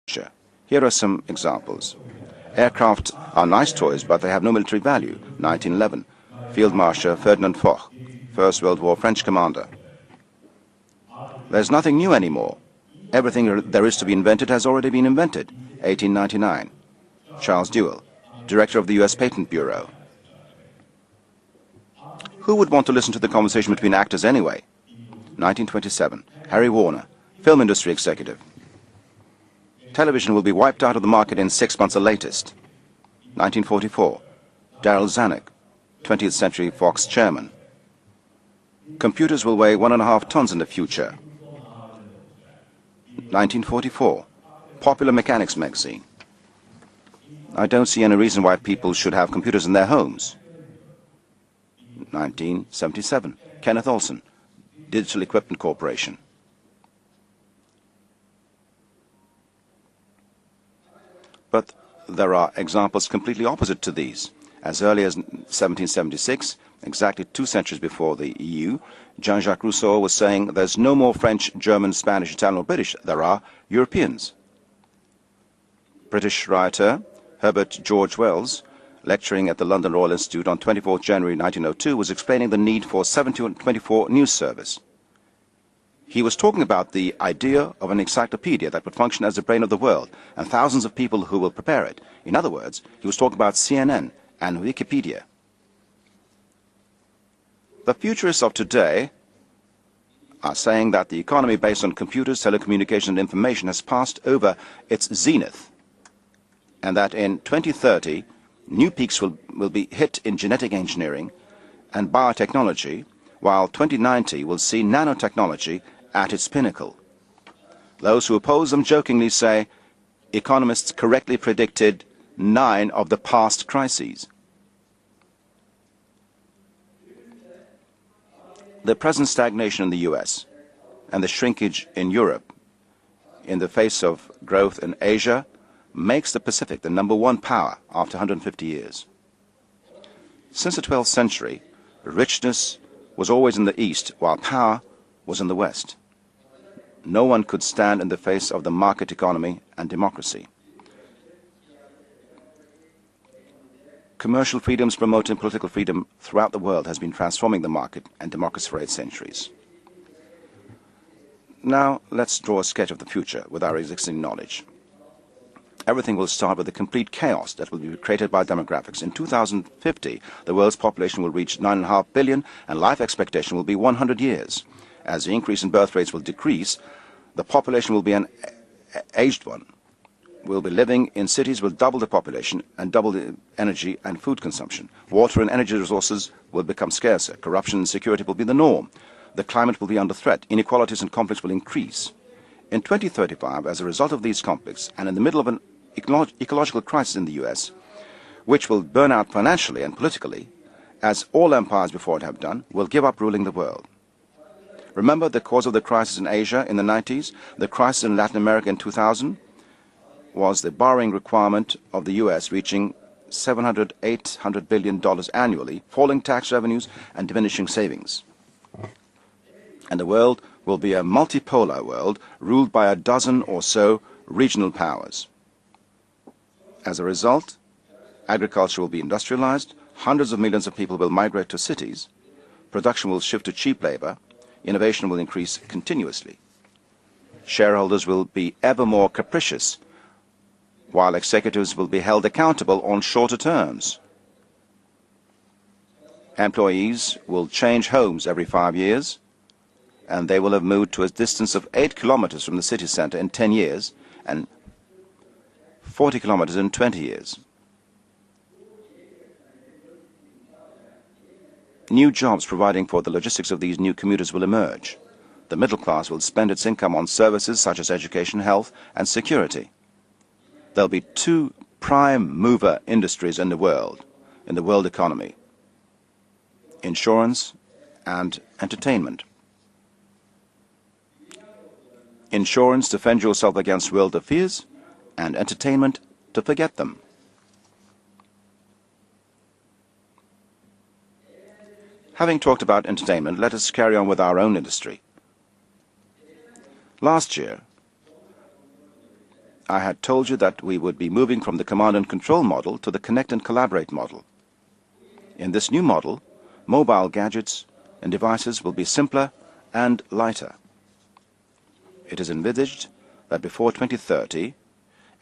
Here are some examples. Aircraft are nice toys, but they have no military value. 1911. Field Marshal Ferdinand Foch, First World War French commander. There's nothing new anymore. Everything there is to be invented has already been invented. 1899. Charles Dewey, Director of the U.S. Patent Bureau. Who would want to listen to the conversation between actors anyway? 1927. Harry Warner, Film Industry Executive. Television will be wiped out of the market in 6 months at latest. 1944. Darryl Zanuck, 20th Century Fox Chairman. Computers will weigh 1.5 tons in the future. 1944. Popular Mechanics magazine. I don't see any reason why people should have computers in their homes. 1977. Kenneth Olson, Digital Equipment Corporation. But there are examples completely opposite to these. As early as 1776, exactly 2 centuries before the EU, Jean-Jacques Rousseau was saying there's no more French, German, Spanish, Italian or British, there are Europeans. British writer Herbert George Wells, lecturing at the London Royal Institute on 24 January 1902, was explaining the need for 1724 news service. He was talking about the idea of an encyclopedia that would function as the brain of the world, and thousands of people who will prepare it. In other words, he was talking about CNN and Wikipedia. The futurists of today are saying that the economy based on computers, telecommunication and information has passed over its zenith, and that in 2030 new peaks will be hit in genetic engineering and biotechnology, while 2090 will see nanotechnology at its pinnacle. Those who oppose them jokingly say economists correctly predicted 9 of the past crises. The present stagnation in the US and the shrinkage in Europe in the face of growth in Asia makes the Pacific the #1 power after 150 years. Since the 12th century, richness was always in the East, while power was in the West. No one could stand in the face of the market economy and democracy. Commercial freedoms promoting political freedom throughout the world has been transforming the market and democracy for 8 centuries. Now, let's draw a sketch of the future with our existing knowledge. Everything will start with the complete chaos that will be created by demographics. In 2050, the world's population will reach 9.5 billion and life expectation will be 100 years. As the increase in birth rates will decrease, the population will be an aged one. We'll be living in cities with double the population and double the energy and food consumption. Water and energy resources will become scarcer. Corruption and insecurity will be the norm. The climate will be under threat. Inequalities and conflicts will increase. In 2035, as a result of these conflicts, and in the middle of an ecological crisis in the US, which will burn out financially and politically, as all empires before it have done, will give up ruling the world. Remember the cause of the crisis in Asia in the 90s, the crisis in Latin America in 2000, was the borrowing requirement of the US reaching $700, $800 billion annually, falling tax revenues and diminishing savings. And the world will be a multipolar world ruled by a dozen or so regional powers. As a result, agriculture will be industrialized, hundreds of millions of people will migrate to cities, production will shift to cheap labor, innovation will increase continuously. Shareholders will be ever more capricious, while executives will be held accountable on shorter terms. Employees will change homes every 5 years, and they will have moved to a distance of 8 kilometers from the city center in 10 years, and 40 kilometers in 20 years. New jobs providing for the logistics of these new commuters will emerge. The middle class will spend its income on services such as education, health, and security. There'll be 2 prime mover industries in the world economy: insurance and entertainment. Insurance to fend yourself against world affairs, and entertainment to forget them. Having talked about entertainment, let us carry on with our own industry. Last year, I had told you that we would be moving from the command and control model to the connect and collaborate model. In this new model, mobile gadgets and devices will be simpler and lighter. It is envisaged that before 2030,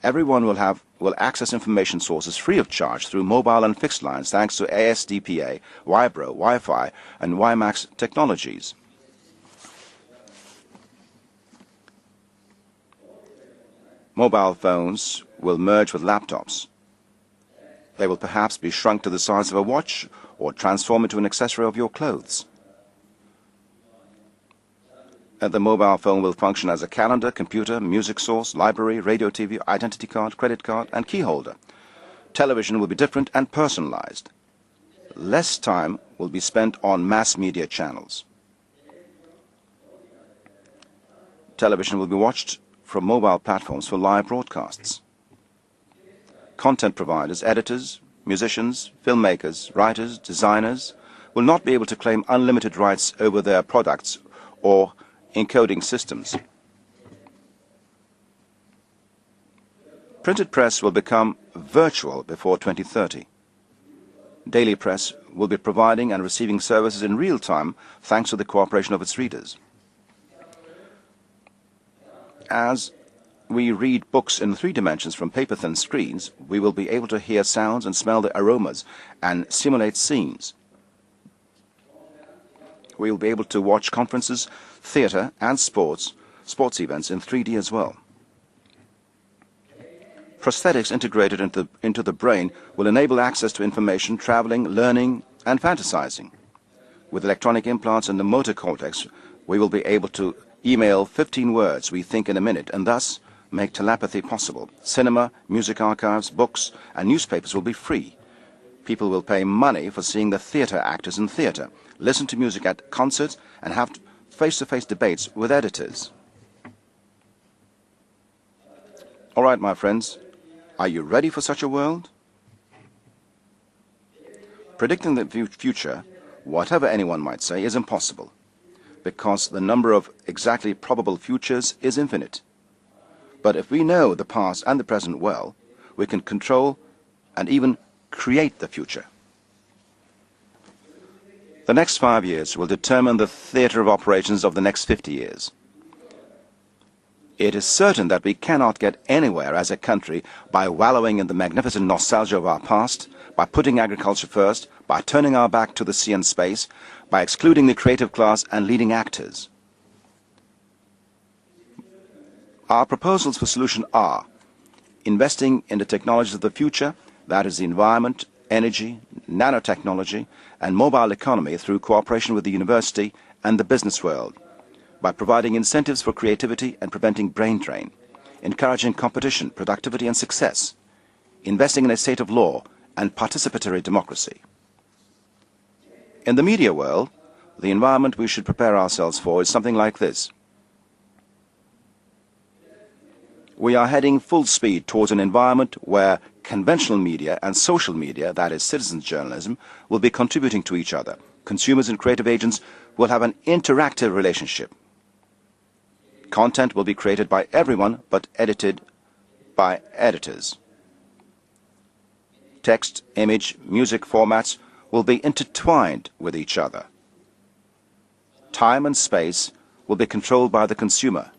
everyone will access information sources free of charge through mobile and fixed lines thanks to ASDPA, Vibro, Wi-Fi and WiMAX technologies. Mobile phones will merge with laptops. They will perhaps be shrunk to the size of a watch or transform into an accessory of your clothes. The mobile phone will function as a calendar, computer, music source, library, radio, TV, identity card, credit card, and key holder. Television will be different and personalized. Less time will be spent on mass media channels. Television will be watched from mobile platforms for live broadcasts. Content providers, editors, musicians, filmmakers, writers, designers will not be able to claim unlimited rights over their products or encoding systems. Printed press will become virtual before 2030. Daily press will be providing and receiving services in real time thanks to the cooperation of its readers. As we read books in 3 dimensions from paper-thin screens, we will be able to hear sounds and smell the aromas and simulate scenes. We will be able to watch conferences, theatre and sports events in 3D as well. Prosthetics integrated into the brain will enable access to information, traveling, learning and fantasizing. With electronic implants in the motor cortex, we will be able to email 15 words we think in a minute and thus make telepathy possible. Cinema, music archives, books and newspapers will be free. People will pay money for seeing the theatre actors in theatre, listen to music at concerts and have face-to-face debates with editors. All right, my friends, are you ready for such a world? Predicting the future, whatever anyone might say, is impossible, because the number of exactly probable futures is infinite. But if we know the past and the present well, we can control and even create the future. The next 5 years will determine the theatre of operations of the next 50 years. It is certain that we cannot get anywhere as a country by wallowing in the magnificent nostalgia of our past, by putting agriculture first, by turning our back to the sea and space, by excluding the creative class and leading actors. Our proposals for solution are investing in the technologies of the future, that is the environment, energy, nanotechnology and mobile economy through cooperation with the university and the business world, by providing incentives for creativity and preventing brain drain, encouraging competition, productivity and success, investing in a state of law and participatory democracy. In the media world, the environment we should prepare ourselves for is something like this. We are heading full speed towards an environment where conventional media and social media, that is citizens' journalism, will be contributing to each other. Consumers and creative agents will have an interactive relationship. Content will be created by everyone but edited by editors. Text, image, music formats will be intertwined with each other. Time and space will be controlled by the consumer.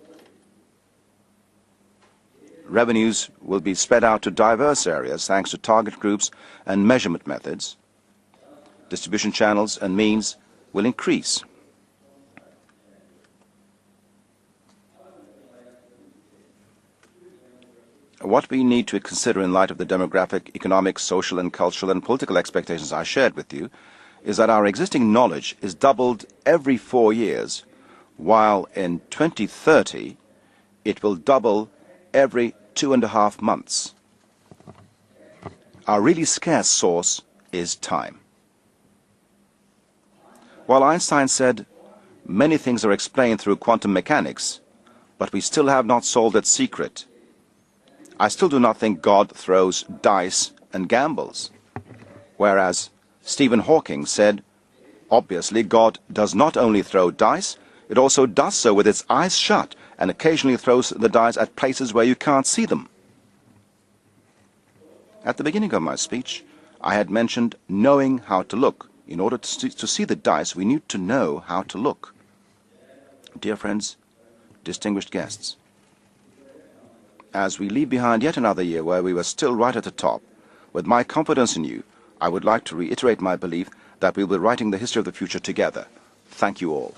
Revenues will be spread out to diverse areas thanks to target groups and measurement methods. Distribution channels and means will increase. What we need to consider in light of the demographic, economic, social and cultural and political expectations I shared with you is that our existing knowledge is doubled every 4 years, while in 2030 it will double every 2.5 months. Our really scarce source is time. While Einstein said, "Many things are explained through quantum mechanics, but we still have not solved its secret," I still do not think God throws dice and gambles. Whereas Stephen Hawking said, obviously God does not only throw dice, it also does so with its eyes shut and occasionally throws the dice at places where you can't see them. At the beginning of my speech, I had mentioned knowing how to look. In order to see the dice, we need to know how to look. Dear friends, distinguished guests, as we leave behind yet another year where we were still right at the top, with my confidence in you, I would like to reiterate my belief that we will be writing the history of the future together. Thank you all.